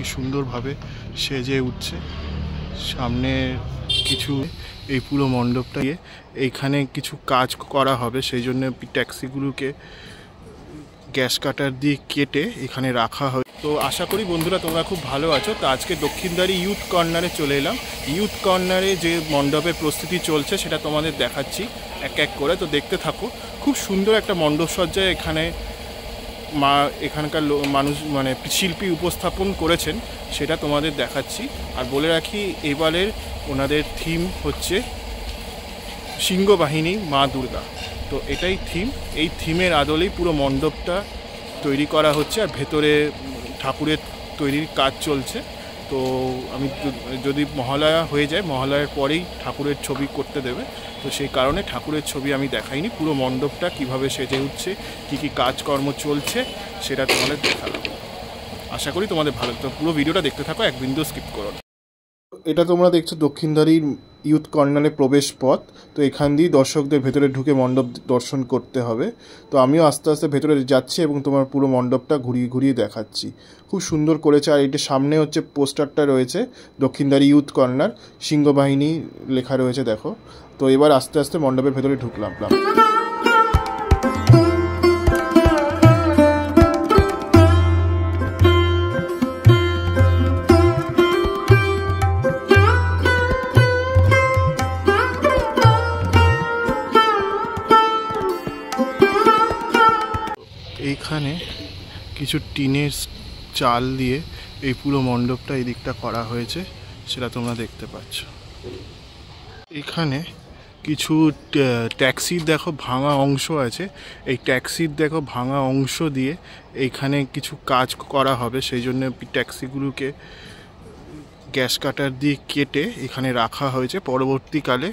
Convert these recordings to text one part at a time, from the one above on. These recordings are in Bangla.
কি সুন্দরভাবে সেজে উঠছে। সামনে কিছু এই পুরো মণ্ডপটা এইখানে কিছু কাজ করা হবে, সেই জন্য ট্যাক্সিগুলোকে গ্যাস কাটার দিয়ে কেটে এখানে রাখা হয়। তো আশা করি বন্ধুরা তোমরা খুব ভালো আছো। তো আজকে দক্ষিণদ্বারী ইউথ কর্নারে চলে এলাম। ইউথ কর্নারে যে মণ্ডপের প্রস্তুতি চলছে সেটা তোমাদের দেখাচ্ছি এক এক করে। তো দেখতে থাকো। খুব সুন্দর একটা মণ্ডপ সজ্জা এখানে এখানকার মানুষ মানে শিল্পী উপস্থাপন করেছেন, সেটা তোমাদের দেখাচ্ছি। আর বলে রাখি এবারের ওনাদের থিম হচ্ছে সিংহবাহিনী মা দুর্গা। তো এটাই থিম। এই থিমের আদলেই পুরো মণ্ডপটা তৈরি করা হচ্ছে আর ভেতরে ঠাকুরের তৈরির কাজ চলছে। তো আমি যদি মহালয়া হয়ে যায়, মহালয়ার পরেই ঠাকুরের ছবি করতে দেবে, তো সেই কারণে ঠাকুরের ছবি আমি দেখাইনি। পুরো মণ্ডপটা কিভাবে সেজে উঠছে, কী কী কাজকর্ম চলছে সেটা তোমাদের দেখালাম। আশা করি তোমাদের ভালো। তো পুরো ভিডিওটা দেখতে থাকো, এক বিন্দু স্কিপ করো। এটা তোমরা দেখছো দক্ষিণদ্বারীর ইউথ কর্নারের প্রবেশ পথ। তো এখান দিয়েই দর্শকদের ভেতরে ঢুকে মণ্ডপ দর্শন করতে হবে। তো আমিও আস্তে আস্তে ভেতরে যাচ্ছি এবং তোমার পুরো মণ্ডপটা ঘুরিয়ে ঘুরিয়ে দেখাচ্ছি। খুব সুন্দর করেছে। আর এটা সামনে হচ্ছে পোস্টারটা রয়েছে দক্ষিণদ্বারী ইউথ কর্নার, সিংহবাহিনী লেখা রয়েছে দেখো। তো এবার আস্তে আস্তে মণ্ডপের ভেতরে ঢুকলাম। এইখানে কিছু টিনের চাল দিয়ে এই পুরো মণ্ডপটা এই দিকটা করা হয়েছে, সেটা তোমরা দেখতে পাচ্ছ। এখানে কিছু ট্যাক্সির দেখো ভাঙা অংশ আছে। এই ট্যাক্সির দেখো ভাঙা অংশ দিয়ে এইখানে কিছু কাজ করা হবে, সেই জন্য ট্যাক্সিগুলোকে গ্যাস কাটার দিয়ে কেটে এখানে রাখা হয়েছে। পরবর্তীকালে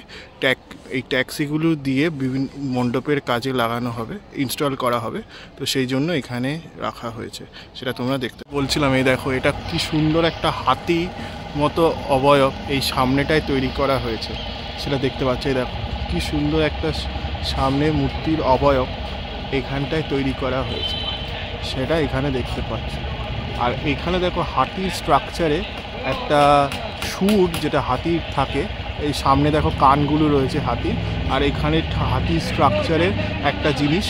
এই ট্যাক্সিগুলো দিয়ে বিভিন্ন মণ্ডপের কাজে লাগানো হবে, ইনস্টল করা হবে। তো সেই জন্য এখানে রাখা হয়েছে, সেটা তোমরা দেখতে বলছিলাম। এই দেখো এটা কি সুন্দর একটা হাতি মতো অবয়ব এই সামনেটায় তৈরি করা হয়েছে, সেটা দেখতে পাচ্ছ। এই দেখো কি সুন্দর একটা সামনে মূর্তির অবয়ব এখানটায় তৈরি করা হয়েছে, সেটা এখানে দেখতে পাচ্ছ। আর এখানে দেখো হাতির স্ট্রাকচারে একটা সুর যেটা হাতির থাকে, এই সামনে দেখো কানগুলো রয়েছে হাতির। আর এখানে হাতির স্ট্রাকচারের একটা জিনিস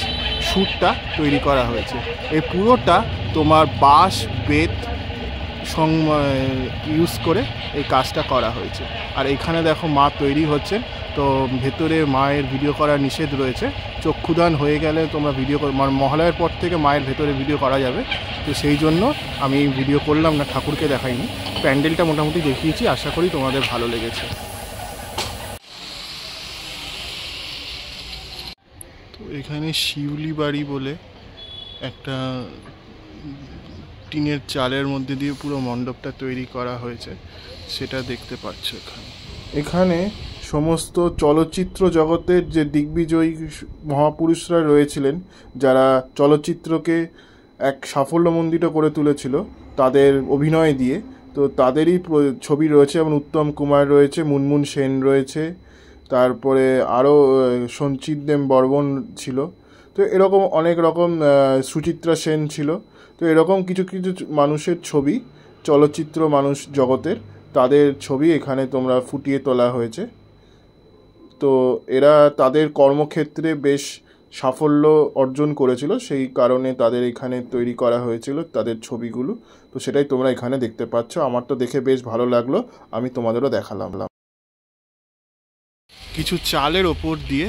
সুরটা তৈরি করা হয়েছে। এই পুরোটা তোমার বাঁশ বেত ইউজ করে এই কাজটা করা হয়েছে। আর এখানে দেখো মা তৈরি হচ্ছেন। তো ভেতরে মায়ের ভিডিও করা নিষেধ রয়েছে। চক্ষুদান হয়ে গেলে তোমরা ভিডিও মানে মহালয়ার পর থেকে মায়ের ভেতরে ভিডিও করা যাবে। তো সেই জন্য আমি ভিডিও করলাম না, ঠাকুরকে দেখাইনি। প্যান্ডেলটা মোটামুটি দেখিয়েছি, আশা করি তোমাদের ভালো লেগেছে। তো এখানে শিউলি বাড়ি বলে একটা টিনের চালের মধ্যে দিয়ে পুরো মণ্ডপটা তৈরি করা হয়েছে, সেটা দেখতে পাচ্ছ। এখানে সমস্ত চলচ্চিত্র জগতের যে দিগ্বিজয়ী মহাপুরুষরা রয়েছিলেন, যারা চলচ্চিত্রকে এক সাফল্যমণ্ডিত করে তুলেছিল তাদের অভিনয় দিয়ে, তো তাদেরই ছবি রয়েছে। যেমন উত্তম কুমার রয়েছে, মুনমুন সেন রয়েছে, তারপরে আরও সঞ্চিত দেব বর্মন ছিল। তো এরকম অনেক রকম, সুচিত্রা সেন ছিল। তো এরকম কিছু কিছু মানুষের ছবি, চলচ্চিত্র মানুষ জগতের, তাদের ছবি এখানে তোমরা ফুটিয়ে তোলা হয়েছে। তো এরা তাদের কর্মক্ষেত্রে বেশ সাফল্য অর্জন করেছিল, সেই কারণে তাদের এখানে তৈরি করা হয়েছিল তাদের ছবিগুলো। তো সেটাই তোমরা এখানে দেখতে পাচ্ছ। আমার তো দেখে বেশ ভালো লাগলো, আমি তোমাদেরও দেখালাম। কিছু চালের ওপর দিয়ে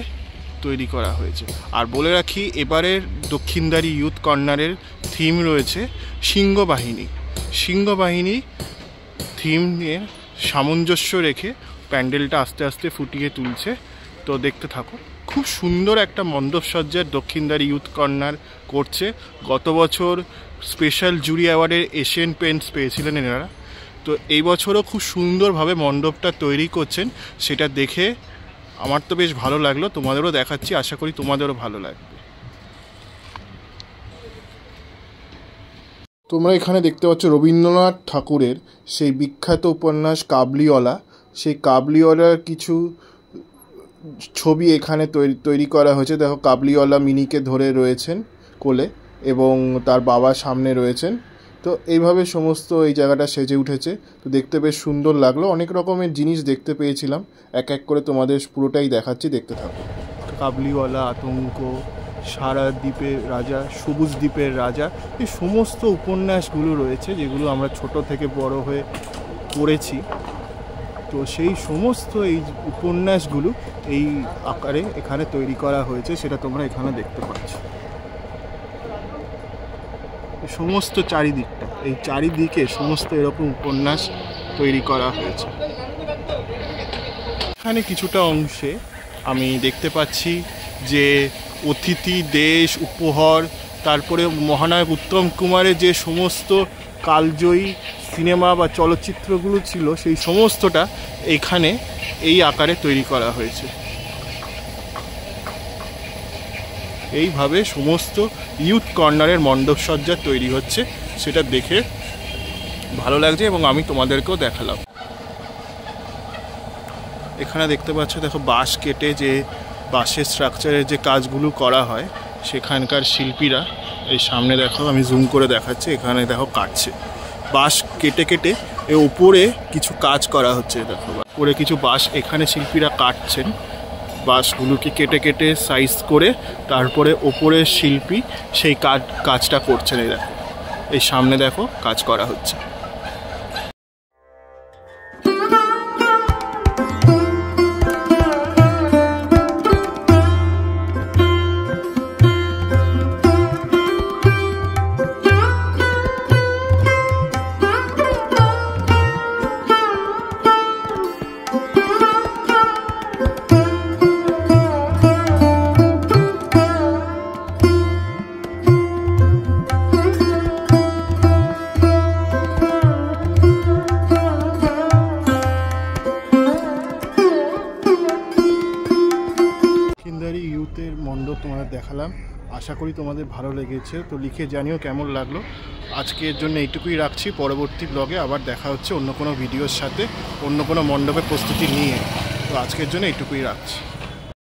তৈরি করা হয়েছে। আর বলে রাখি এবারের দক্ষিণদ্বারী ইউথ কর্নারের থিম রয়েছে সিংহবাহিনী। সিংহবাহিনী থিম নিয়ে সামঞ্জস্য রেখে প্যান্ডেলটা আস্তে আস্তে ফুটিয়ে তুলছে। তো দেখতে থাকো। খুব সুন্দর একটা মণ্ডপ সজ্জার দক্ষিণদ্বারী ইউথ কর্নার করছে। গত বছর স্পেশাল জুরি অ্যাওয়ার্ডের এশিয়ান পেন্টস পেয়েছিলেন এনারা। তো এই বছরও খুব সুন্দরভাবে মণ্ডপটা তৈরি করছেন, সেটা দেখে আমার তো বেশ ভালো লাগলো। তোমাদেরও দেখাচ্ছি, আশা করি তোমাদেরও ভালো লাগবে। তোমরা এখানে দেখতে পাচ্ছ রবীন্দ্রনাথ ঠাকুরের সেই বিখ্যাত উপন্যাস কাবুলিওয়ালা। সেই কাবুলিওয়ালার কিছু ছবি এখানে তৈরি করা হয়েছে। দেখো কাবুলিওয়ালা মিনিকে ধরে রয়েছেন কোলে এবং তার বাবা সামনে রয়েছেন। তো এইভাবে সমস্ত এই জায়গাটা সেজে উঠেছে। তো দেখতে বেশ সুন্দর লাগলো, অনেক রকমের জিনিস দেখতে পেয়েছিলাম, এক এক করে তোমাদের পুরোটাই দেখাচ্ছি, দেখতে থাকো। কাবুলিওয়ালা, আতঙ্ক, সারা দ্বীপের রাজা, সবুজ দ্বীপের রাজা, এই সমস্ত উপন্যাসগুলো রয়েছে যেগুলো আমরা ছোট থেকে বড় হয়ে পড়েছি। তো সেই সমস্ত এই উপন্যাসগুলো এই আকারে এখানে তৈরি করা হয়েছে, সেটা তোমরা এখানে দেখতে পাচ্ছ। সমস্ত চারিদিকটা, এই চারিদিকে সমস্ত এরকম উপন্যাস তৈরি করা হয়েছে। এখানে কিছুটা অংশে আমি দেখতে পাচ্ছি যে অতিথি, দেশ, উপহার, তারপরে মহানায়ক উত্তম কুমারের যে সমস্ত কালজয়ী সিনেমা বা চলচ্চিত্রগুলো ছিল সেই সমস্তটা এখানে এই আকারে তৈরি করা হয়েছে। এইভাবে সমস্ত ইউথ কর্নারের মণ্ডপসজ্জা তৈরি হচ্ছে, সেটা দেখে ভালো লাগছে এবং আমি তোমাদেরকেও দেখালাম। এখানে দেখতে পাচ্ছ, দেখো বাঁশ কেটে যে বাঁশের স্ট্রাকচারের যে কাজগুলো করা হয় সেখানকার শিল্পীরা, এই সামনে দেখো আমি জুম করে দেখাচ্ছি, এখানে দেখো কাটছে, বাঁশ কেটে কেটে এর ওপরে কিছু কাজ করা হচ্ছে। দেখো ওপরে কিছু বাঁশ এখানে শিল্পীরা কাটছেন, বাঁশগুলোকে কেটে কেটে সাইজ করে তারপরে ওপরের শিল্পী সেই কাজটা করছেন। এই দেখো, এই সামনে দেখো কাজ করা হচ্ছে। ইউথের মণ্ডপ তোমাদের দেখালাম, আশা করি তোমাদের ভালো লেগেছে। তো লিখে জানিও কেমন লাগলো। আজকের জন্য এইটুকুই রাখছি, পরবর্তী ব্লগে আবার দেখা হচ্ছে অন্য কোনো ভিডিওর সাথে, অন্য কোনো মণ্ডপের প্রস্তুতি নিয়ে। তো আজকের জন্য এইটুকুই রাখছি।